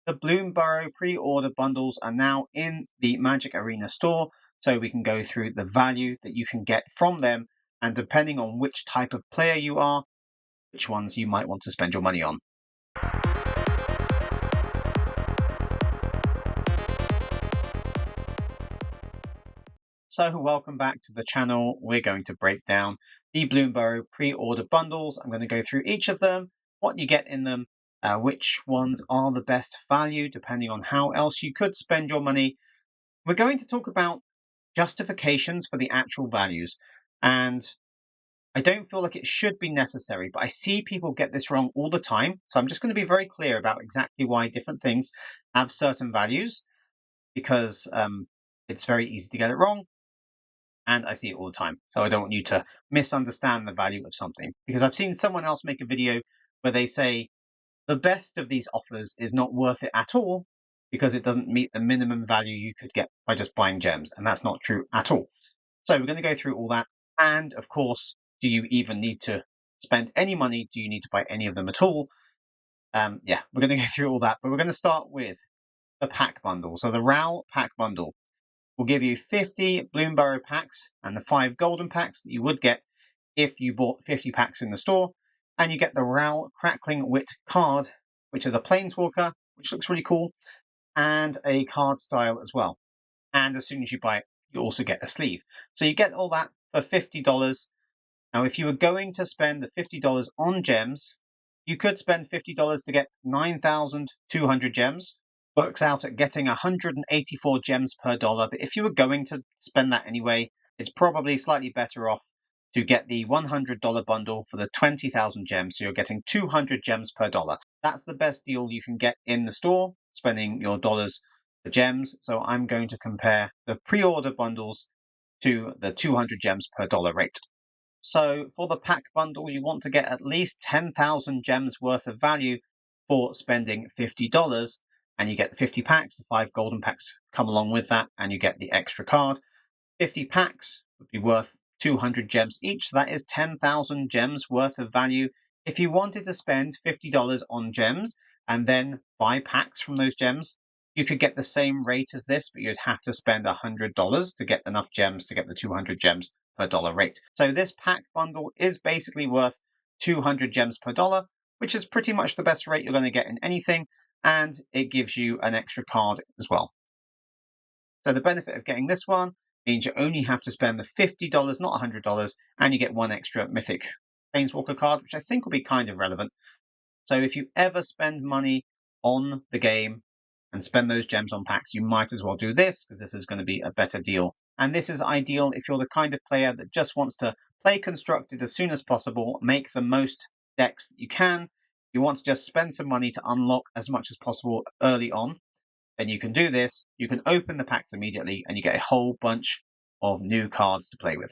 the Bloomburrow pre-order bundles are now in the Magic Arena store, so we can go through the value that you can get from them, and depending on which type of player you are, which ones you might want to spend your money on. So welcome back to the channel. We're going to break down the Bloomburrow pre-order bundles. I'm going to go through each of them, what you get in them, which ones are the best value depending on how else you could spend your money. We're going to talk about justifications for the actual values, and I don't feel like it should be necessary, but I see people get this wrong all the time. So I'm just going to be very clear about exactly why different things have certain values, because it's very easy to get it wrong. And I see it all the time. So I don't want you to misunderstand the value of something, because I've seen someone else make a video where they say the best of these offers is not worth it at all because it doesn't meet the minimum value you could get by just buying gems. And that's not true at all. So we're going to go through all that. And of course, do you even need to spend any money? Do you need to buy any of them at all? Yeah, we're going to go through all that. But we're going to start with the pack bundle. So the RAL pack bundle will give you 50 Bloomburrow packs and the 5 golden packs that you would get if you bought 50 packs in the store. And you get the RAL Crackling Wit card, which is a Planeswalker, which looks really cool, and a card style as well. And as soon as you buy it, you also get a sleeve. So you get all that for $50. Now, if you were going to spend the $50 on gems, you could spend $50 to get 9,200 gems. Works out at getting 184 gems per dollar. But if you were going to spend that anyway, it's probably slightly better off to get the $100 bundle for the 20,000 gems. So you're getting 200 gems per dollar. That's the best deal you can get in the store, spending your dollars for gems. So I'm going to compare the pre-order bundles to the 200 gems per dollar rate. So for the pack bundle, you want to get at least 10,000 gems worth of value for spending $50. And you get 50 packs, the 5 golden packs come along with that, and you get the extra card. 50 packs would be worth 200 gems each, so that is 10,000 gems worth of value. If you wanted to spend $50 on gems and then buy packs from those gems, you could get the same rate as this, but you'd have to spend $100 to get enough gems to get the 200 gems per dollar rate. So this pack bundle is basically worth 200 gems per dollar, which is pretty much the best rate you're going to get in anything. And it gives you an extra card as well. So the benefit of getting this one means you only have to spend the $50, not $100, and you get one extra mythic Planeswalker card, which I think will be kind of relevant. So if you ever spend money on the game and spend those gems on packs, you might as well do this, because this is going to be a better deal. And this is ideal if you're the kind of player that just wants to play constructed as soon as possible, make the most decks that you can. You want to just spend some money to unlock as much as possible early on, then you can do this. You can open the packs immediately and you get a whole bunch of new cards to play with.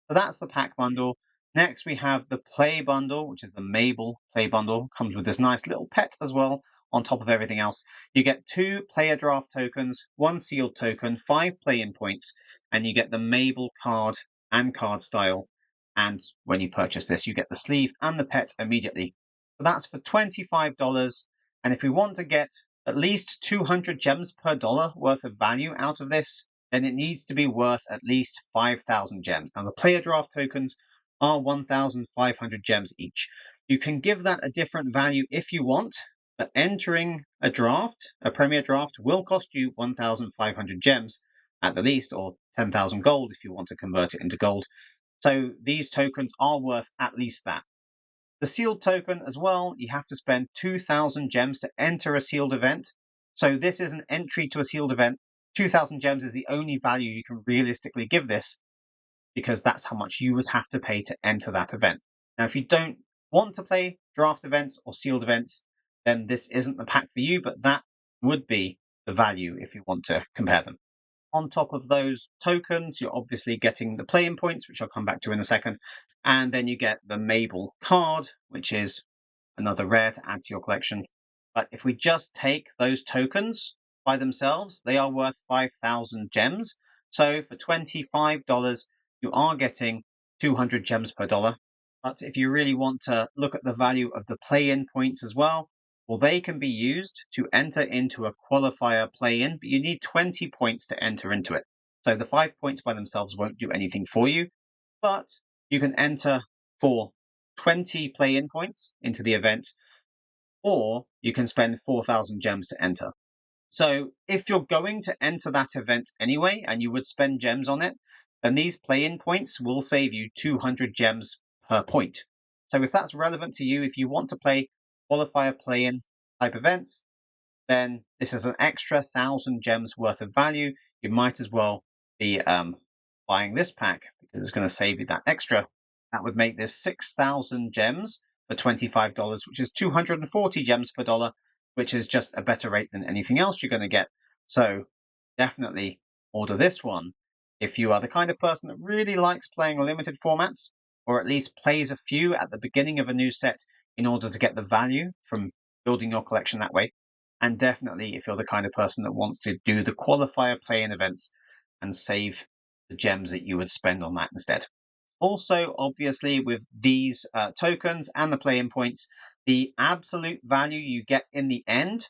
So that's the pack bundle. Next we have the play bundle, which is the Mabel play bundle. Comes with this nice little pet as well on top of everything else. You get 2 player draft tokens, 1 sealed token, 5 play-in points, and you get the Mabel card and card style. And when you purchase this, you get the sleeve and the pet immediately. So that's for $25. And if we want to get at least 200 gems per dollar worth of value out of this, then it needs to be worth at least 5,000 gems. Now, the player draft tokens are 1,500 gems each. You can give that a different value if you want, but entering a draft, a premier draft, will cost you 1,500 gems at the least, or 10,000 gold if you want to convert it into gold. So these tokens are worth at least that. The sealed token as well, you have to spend 2,000 gems to enter a sealed event. So this is an entry to a sealed event. 2,000 gems is the only value you can realistically give this, because that's how much you would have to pay to enter that event. Now, if you don't want to play draft events or sealed events, then this isn't the pack for you, but that would be the value if you want to compare them. On top of those tokens, you're obviously getting the play-in points, which I'll come back to in a second. And then you get the Mabel card, which is another rare to add to your collection. But if we just take those tokens by themselves, they are worth 5,000 gems. So for $25, you are getting 200 gems per dollar. But if you really want to look at the value of the play-in points as well, Well, they can be used to enter into a qualifier play-in, but you need 20 points to enter into it. So the 5 points by themselves won't do anything for you, but you can enter for 20 play-in points into the event, or you can spend 4,000 gems to enter. So if you're going to enter that event anyway, and you would spend gems on it, then these play-in points will save you 200 gems per point. So if that's relevant to you, if you want to play qualifier play-in type events, then this is an extra 1,000 gems worth of value. You might as well be buying this pack because it's going to save you that extra. That would make this 6,000 gems for $25, which is 240 gems per dollar, which is just a better rate than anything else you're going to get. So definitely order this one if you are the kind of person that really likes playing limited formats, or at least plays a few at the beginning of a new set in order to get the value from building your collection that way. And definitely if you're the kind of person that wants to do the qualifier play-in events and save the gems that you would spend on that instead. Also, obviously, with these tokens and the play-in points, the absolute value you get in the end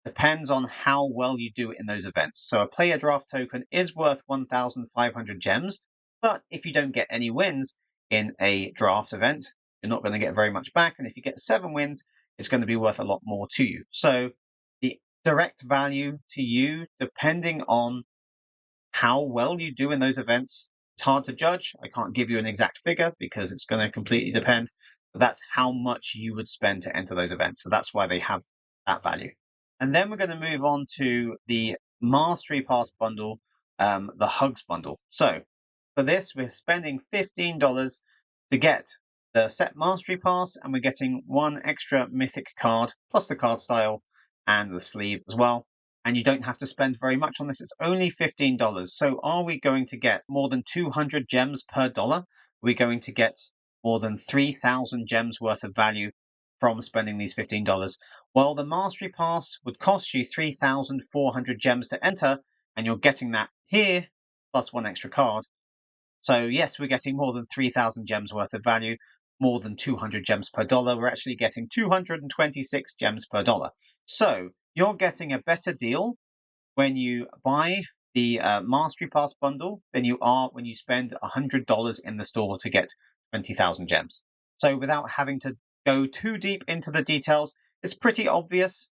depends on how well you do in those events. So a player draft token is worth 1,500 gems, but if you don't get any wins in a draft event, you're not going to get very much back. And if you get 7 wins, it's going to be worth a lot more to you. So the direct value to you, depending on how well you do in those events, it's hard to judge. I can't give you an exact figure because it's going to completely depend, but that's how much you would spend to enter those events. So that's why they have that value. And then we're going to move on to the Mastery Pass bundle, the Hugs bundle. So for this, we're spending $15 to get the set Mastery Pass, and we're getting 1 extra mythic card, plus the card style and the sleeve as well. And you don't have to spend very much on this. It's only $15. So are we going to get more than 200 gems per dollar? Are we going to get more than 3,000 gems worth of value from spending these $15? Well, the Mastery Pass would cost you 3,400 gems to enter, and you're getting that here, plus 1 extra card. So yes, we're getting more than 3,000 gems worth of value, more than 200 gems per dollar. We're actually getting 226 gems per dollar. So you're getting a better deal when you buy the Mastery Pass bundle than you are when you spend $100 in the store to get 20,000 gems. So without having to go too deep into the details, it's pretty obvious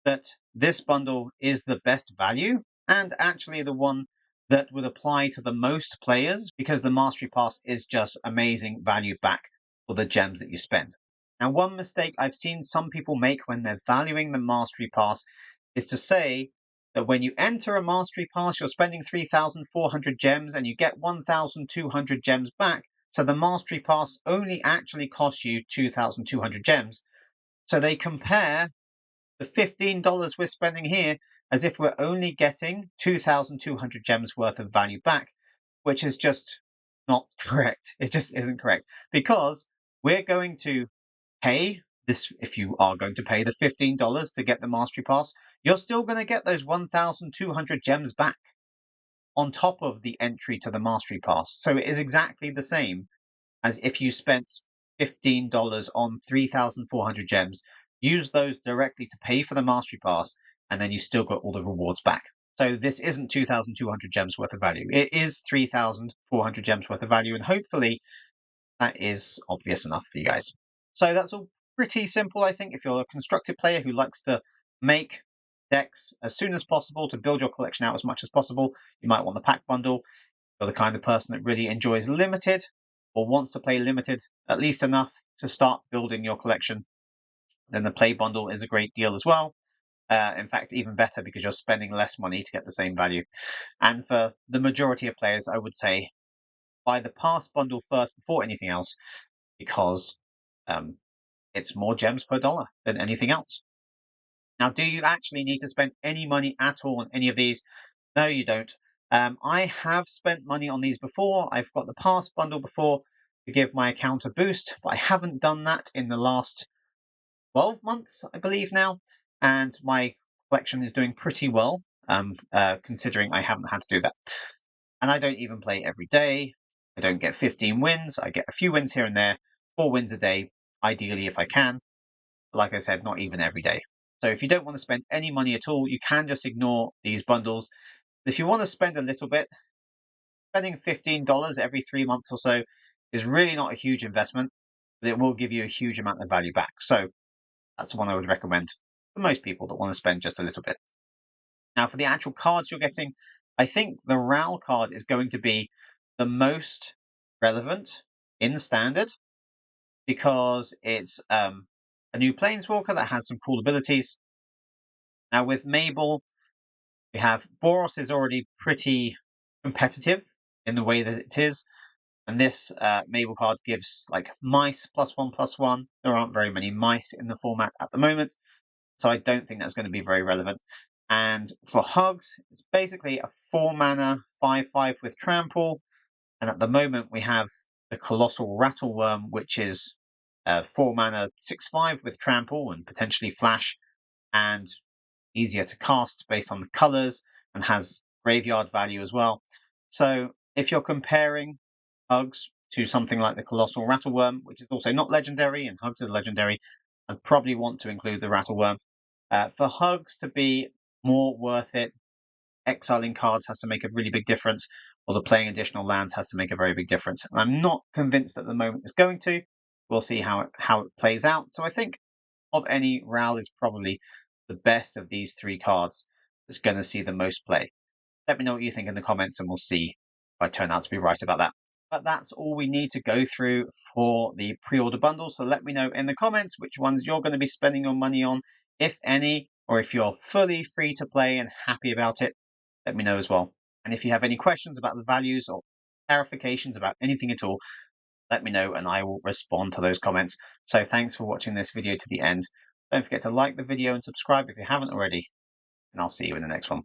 that this bundle is the best value and actually the one that would apply to the most players because the Mastery Pass is just amazing value back for the gems that you spend. Now, one mistake I've seen some people make when they're valuing the Mastery Pass is to say that when you enter a Mastery Pass, you're spending 3,400 gems and you get 1,200 gems back. So the Mastery Pass only actually costs you 2,200 gems. So they compare the $15 we're spending here as if we're only getting 2,200 gems worth of value back, which is just not correct. It just isn't correct because we're going to pay this. If you are going to pay the $15 to get the Mastery Pass, you're still going to get those 1,200 gems back on top of the entry to the Mastery Pass. So it is exactly the same as if you spent $15 on 3,400 gems, use those directly to pay for the Mastery Pass, and then you still got all the rewards back. So this isn't 2,200 gems worth of value. It is 3,400 gems worth of value, and hopefully that is obvious enough for you guys. So that's all pretty simple, I think. If you're a constructed player who likes to make decks as soon as possible to build your collection out as much as possible, you might want the pack bundle. If you're the kind of person that really enjoys limited or wants to play limited at least enough to start building your collection, then the play bundle is a great deal as well. In fact, even better because you're spending less money to get the same value. And for the majority of players, I would say buy the pass bundle first before anything else because it's more gems per dollar than anything else. Now, do you actually need to spend any money at all on any of these? No, you don't. I have spent money on these before. I've got the pass bundle before to give my account a boost, but I haven't done that in the last 12 months, I believe now, and my collection is doing pretty well, considering I haven't had to do that. And I don't even play every day. I don't get 15 wins. I get a few wins here and there, 4 wins a day, ideally if I can. But like I said, not even every day. So if you don't want to spend any money at all, you can just ignore these bundles. If you want to spend a little bit, spending $15 every 3 months or so is really not a huge investment, but it will give you a huge amount of value back. So that's the one I would recommend for most people that want to spend just a little bit. Now, for the actual cards you're getting, I think the RAL card is going to be the most relevant in Standard because it's a new Planeswalker that has some cool abilities. Now, with Mabel, we have Boros is already pretty competitive in the way that it is. And this Mabel card gives like mice +1/+1. There aren't very many mice in the format at the moment, so I don't think that's going to be very relevant. And for Hugs, it's basically a 4-mana 5/5 with Trample. And at the moment, we have the Colossal Rattleworm, which is 4-mana 6/5 with Trample and potentially Flash, and easier to cast based on the colors and has graveyard value as well. So if you're comparing Hugs to something like the Colossal Rattleworm, which is also not legendary, and Hugs is legendary, I'd probably want to include the Rattleworm. For Hugs to be more worth it, exiling cards has to make a really big difference, or the playing additional lands has to make a very big difference. And I'm not convinced at the moment it's going to. We'll see how it plays out. So I think of any, RAL is probably the best of these 3 cards that's going to see the most play. Let me know what you think in the comments, and we'll see if I turn out to be right about that. But that's all we need to go through for the pre-order bundle. So let me know in the comments which ones you're going to be spending your money on, if any, or if you're fully free to play and happy about it, let me know as well. And if you have any questions about the values or clarifications about anything at all, let me know and I will respond to those comments. So thanks for watching this video to the end. Don't forget to like the video and subscribe if you haven't already, and I'll see you in the next one.